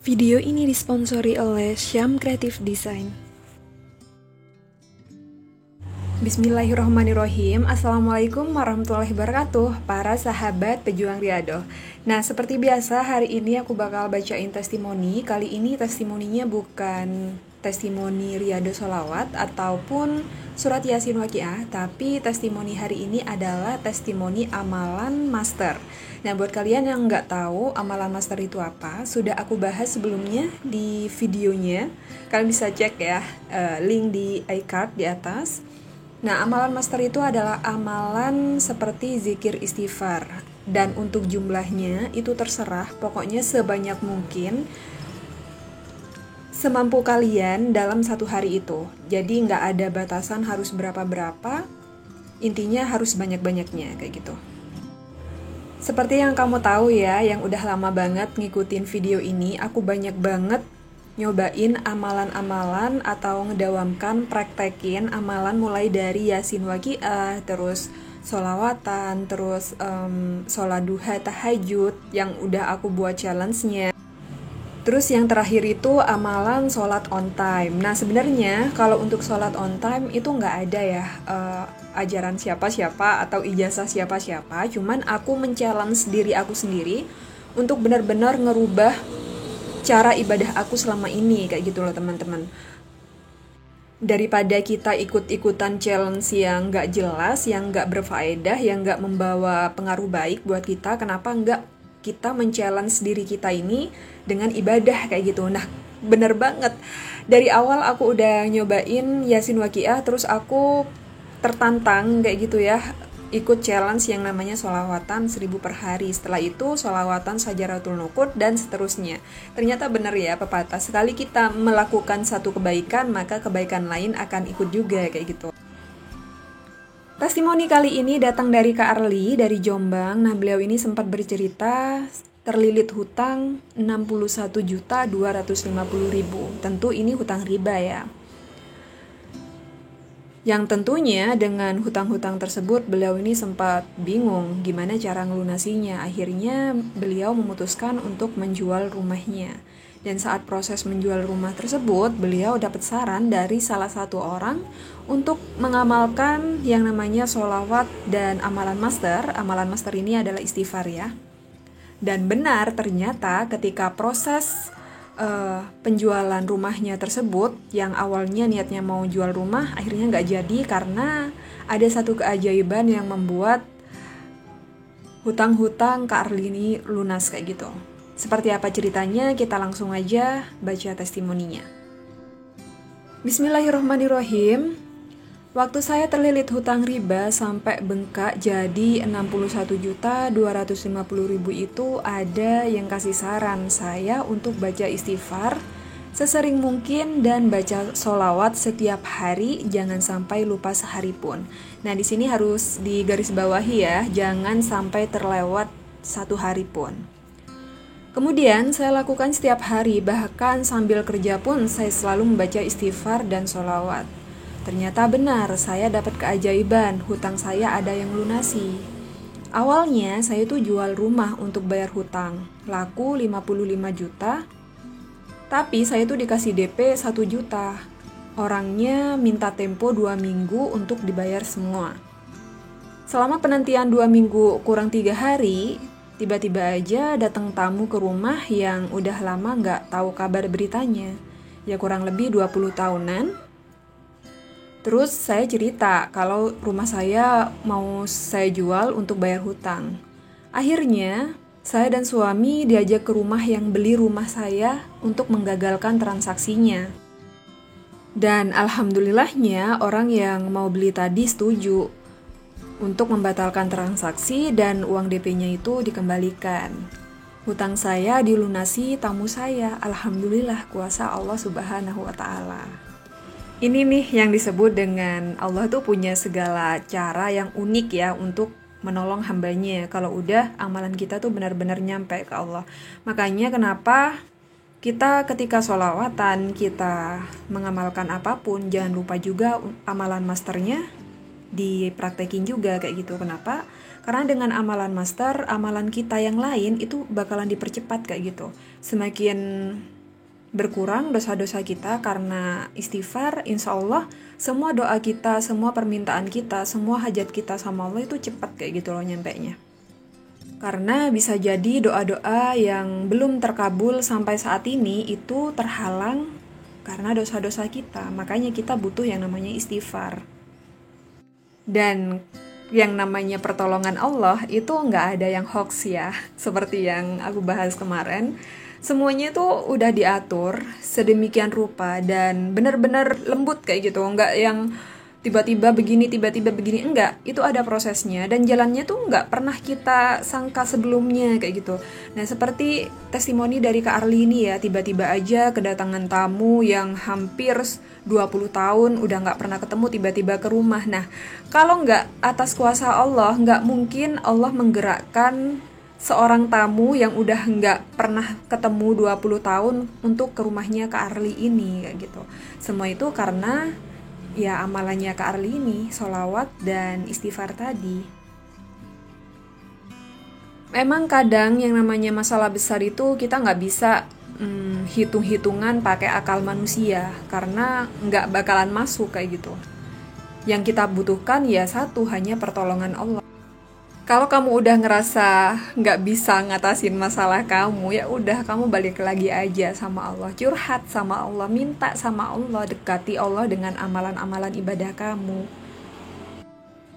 Video ini disponsori oleh Syam Creative Design. Bismillahirrahmanirrahim. Assalamualaikum warahmatullahi wabarakatuh, para sahabat pejuang Riyadhah. Nah, seperti biasa hari ini aku bakal bacain testimoni. Kali ini testimoninya bukan testimoni Riyadhah Sholawat ataupun surat Yasin Waqiah, tapi testimoni hari ini adalah testimoni amalan master. Nah, buat kalian yang nggak tahu amalan master itu apa, sudah aku bahas sebelumnya di videonya. Kalian bisa cek ya, link di iCard di atas. Nah, amalan master itu adalah amalan seperti zikir istighfar. Dan untuk jumlahnya itu terserah, pokoknya sebanyak mungkin, semampu kalian dalam satu hari itu. Jadi nggak ada batasan harus berapa-berapa, intinya harus banyak-banyaknya, kayak gitu. Seperti yang kamu tahu ya, yang udah lama banget ngikutin video ini, aku banyak banget nyobain amalan-amalan atau ngedawamkan, praktekin amalan mulai dari Yasin Waqiah, terus sholawatan, terus sholat duha, tahajud, yang udah aku buat challenge-nya. Terus yang terakhir itu amalan sholat on time. Nah, sebenarnya kalau untuk sholat on time itu nggak ada ya ajaran siapa-siapa atau ijazah siapa-siapa. Cuman aku men-challenge diri aku sendiri untuk benar-benar ngerubah cara ibadah aku selama ini, kayak gitu loh teman-teman. Daripada kita ikut-ikutan challenge yang nggak jelas, yang nggak berfaedah, yang nggak membawa pengaruh baik buat kita, kenapa nggak kita men-challenge diri kita ini dengan ibadah kayak gitu. Nah, bener banget. Dari awal aku udah nyobain Yasin Waqiah, terus aku tertantang kayak gitu ya, ikut challenge yang namanya sholawatan 1000 per hari. Setelah itu sholawatan Sajaratul Nuqud dan seterusnya. Ternyata bener ya pepatah, sekali kita melakukan satu kebaikan, maka kebaikan lain akan ikut juga kayak gitu. Testimoni kali ini datang dari Kak Arli dari Jombang. Nah, beliau ini sempat bercerita terlilit hutang 61.250.000. Tentu ini hutang riba ya. Yang tentunya dengan hutang-hutang tersebut beliau ini sempat bingung gimana cara ngelunasinya. Akhirnya beliau memutuskan untuk menjual rumahnya. Dan saat proses menjual rumah tersebut, beliau dapat saran dari salah satu orang untuk mengamalkan yang namanya sholawat dan amalan master. Amalan master ini adalah istighfar ya. Dan benar ternyata ketika proses penjualan rumahnya tersebut, yang awalnya niatnya mau jual rumah, akhirnya nggak jadi karena ada satu keajaiban yang membuat hutang-hutang Kak Arli ini lunas kayak gitu. Seperti apa ceritanya, kita langsung aja baca testimoninya. Bismillahirrahmanirrahim. Waktu saya terlilit hutang riba sampai bengkak jadi 61.250.000 itu ada yang kasih saran saya untuk baca istighfar sesering mungkin dan baca sholawat setiap hari, jangan sampai lupa sehari pun. Nah, di sini harus digarisbawahi ya, jangan sampai terlewat satu hari pun. Kemudian saya lakukan setiap hari, bahkan sambil kerja pun saya selalu membaca istighfar dan sholawat. Ternyata benar, saya dapat keajaiban, hutang saya ada yang lunasi. Awalnya saya tuh jual rumah untuk bayar hutang, laku 55 juta, tapi saya tuh dikasih DP 1 juta. Orangnya minta tempo 2 minggu untuk dibayar semua. Selama penantian 2 minggu kurang 3 hari, tiba-tiba aja datang tamu ke rumah yang udah lama nggak tahu kabar beritanya. Ya kurang lebih 20 tahunan. Terus saya cerita kalau rumah saya mau saya jual untuk bayar hutang. Akhirnya saya dan suami diajak ke rumah yang beli rumah saya untuk menggagalkan transaksinya. Dan alhamdulillahnya orang yang mau beli tadi setuju untuk membatalkan transaksi dan uang DP-nya itu dikembalikan. Hutang saya dilunasi tamu saya. Alhamdulillah, kuasa Allah Subhanahu wa Ta'ala. Ini nih yang disebut dengan Allah tuh punya segala cara yang unik ya untuk menolong hambanya. Kalau udah amalan kita tuh benar-benar nyampe ke Allah. Makanya kenapa kita ketika sholawatan, kita mengamalkan apapun, jangan lupa juga amalan masternya dipraktekin juga kayak gitu. Kenapa? Karena dengan amalan master, amalan kita yang lain itu bakalan dipercepat kayak gitu. Semakin berkurang dosa-dosa kita karena istighfar, insya Allah semua doa kita, semua permintaan kita, semua hajat kita sama Allah itu cepat kayak gitu loh nyampenya. Karena bisa jadi doa-doa yang belum terkabul sampai saat ini itu terhalang karena dosa-dosa kita. Makanya kita butuh yang namanya istighfar. Dan yang namanya pertolongan Allah itu nggak ada yang hoax ya. Seperti yang aku bahas kemarin. Semuanya itu udah diatur sedemikian rupa dan benar-benar lembut kayak gitu. Nggak yang tiba-tiba begini, enggak. Itu ada prosesnya dan jalannya tuh nggak pernah kita sangka sebelumnya kayak gitu. Nah, seperti testimoni dari Kak Arli ini ya, tiba-tiba aja kedatangan tamu yang hampir 20 tahun udah nggak pernah ketemu tiba-tiba ke rumah. Nah, kalau nggak atas kuasa Allah, nggak mungkin Allah menggerakkan seorang tamu yang udah nggak pernah ketemu 20 tahun untuk ke rumahnya Kak Arli ini kayak gitu. Semua itu karena ya amalannya Kak Arli ini, sholawat dan istighfar tadi. Memang kadang yang namanya masalah besar itu kita nggak bisa hitung-hitungan pakai akal manusia, karena nggak bakalan masuk kayak gitu. Yang kita butuhkan ya satu, hanya pertolongan Allah. Kalau kamu udah ngerasa nggak bisa ngatasin masalah kamu, ya udah kamu balik lagi aja sama Allah, curhat sama Allah, minta sama Allah, dekati Allah dengan amalan-amalan ibadah kamu.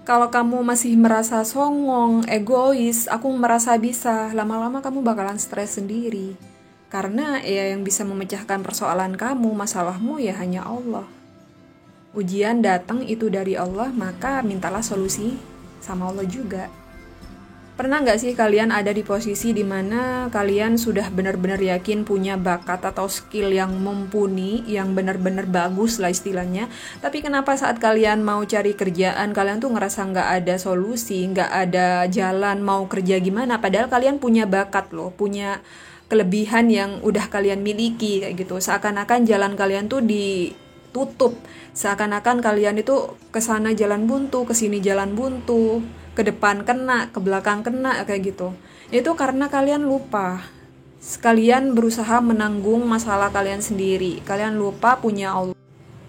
Kalau kamu masih merasa songong, egois, aku merasa bisa, lama-lama kamu bakalan stres sendiri. Karena ya yang bisa memecahkan persoalan kamu, masalahmu ya hanya Allah. Ujian datang itu dari Allah, maka mintalah solusi sama Allah juga. Pernah nggak sih kalian ada di posisi dimana kalian sudah benar-benar yakin punya bakat atau skill yang mumpuni, yang benar-benar bagus lah istilahnya, tapi kenapa saat kalian mau cari kerjaan, kalian tuh ngerasa nggak ada solusi, nggak ada jalan mau kerja gimana, padahal kalian punya bakat loh, punya kelebihan yang udah kalian miliki kayak gitu, seakan-akan jalan kalian tuh ditutup, seakan-akan kalian itu kesana jalan buntu, kesini jalan buntu, ke depan kena, ke belakang kena kayak gitu. Itu karena kalian lupa. Kalian berusaha menanggung masalah kalian sendiri. Kalian lupa punya Allah.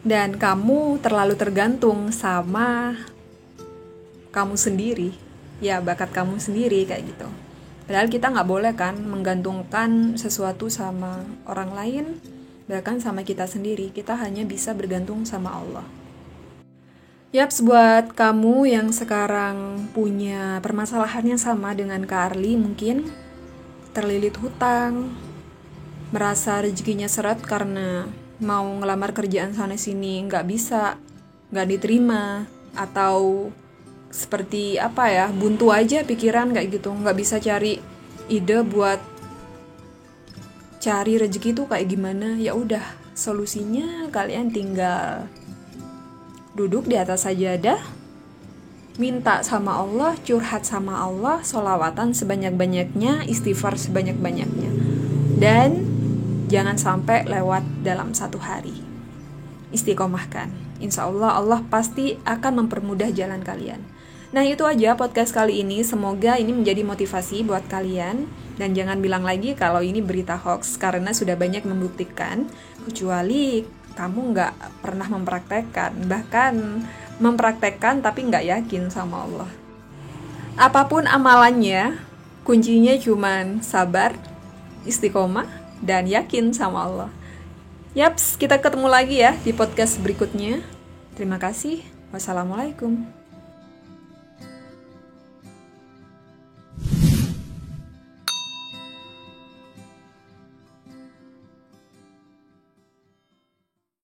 Dan kamu terlalu tergantung sama kamu sendiri. Ya, bakat kamu sendiri kayak gitu. Padahal kita nggak boleh kan menggantungkan sesuatu sama orang lain, bahkan sama kita sendiri. Kita hanya bisa bergantung sama Allah. Yaps, buat kamu yang sekarang punya permasalahan yang sama dengan Kak Arli, mungkin terlilit hutang, merasa rezekinya seret karena mau ngelamar kerjaan sana-sini nggak bisa, nggak diterima, atau seperti buntu aja pikiran kayak gitu, nggak bisa cari ide buat cari rezeki itu kayak gimana. Ya udah, solusinya kalian tinggal duduk di atas sajadah, minta sama Allah, curhat sama Allah, sholawatan sebanyak-banyaknya, istighfar sebanyak-banyaknya. Dan jangan sampai lewat dalam satu hari. Istiqomahkan. Insya Allah, Allah pasti akan mempermudah jalan kalian. Nah, itu aja podcast kali ini. Semoga ini menjadi motivasi buat kalian. Dan jangan bilang lagi kalau ini berita hoax, karena sudah banyak membuktikan, kecuali kamu nggak pernah mempraktekkan, bahkan mempraktekkan tapi nggak yakin sama Allah. Apapun amalannya, kuncinya cuman sabar, istiqomah, dan yakin sama Allah. Yaps, kita ketemu lagi ya di podcast berikutnya. Terima kasih. Wassalamualaikum.